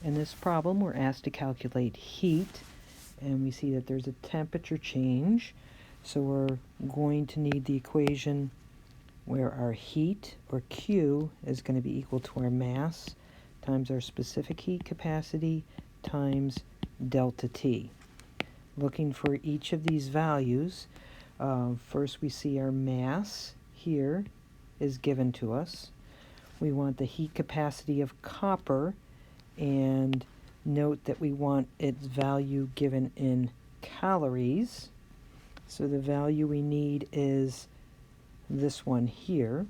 In this problem, we're asked to calculate heat, and we see that there's a temperature change. So we're going to need the equation where our heat, or Q, is going to be equal to our mass times our specific heat capacity times delta T. Looking for each of these values, first we see our mass here is given to us. We want the heat capacity of copper, and note that we want its value given in calories. So the value we need is this one here.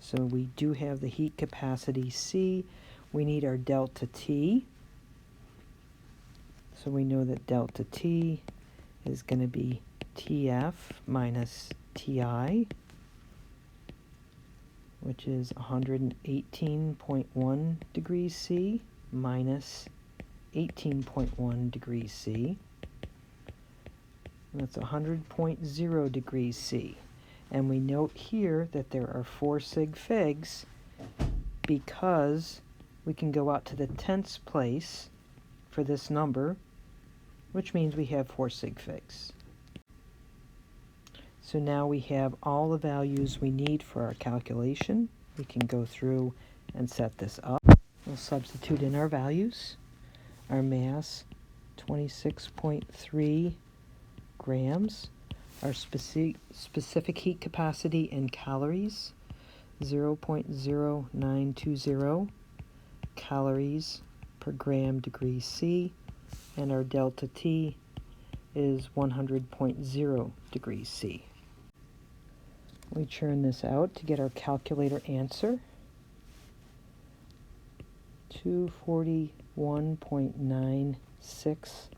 So we do have the heat capacity C. We need our delta T. So we know that delta T is going to be TF minus TI, which is 118.1 degrees C minus 18.1 degrees C. And that's 100.0 degrees C. And we note here that there are 4 sig figs because we can go out to the tenths place for this number, which means we have 4 sig figs. So now we have all the values we need for our calculation. We can go through and set this up. We'll substitute in our values. Our mass, 26.3 grams. Our specific heat capacity in calories, 0.0920 calories per gram degree C. And our delta T is 100.0 degrees C. We churn this out to get our calculator answer. 241.96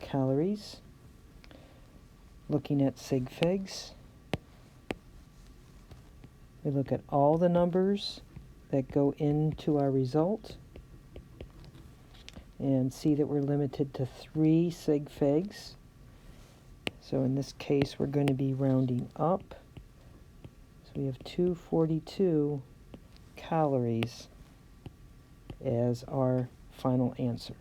calories. Looking at sig figs, we look at all the numbers that go into our result and see that we're limited to 3 sig figs. So in this case, we're going to be rounding up. So we have 242 calories as our final answer.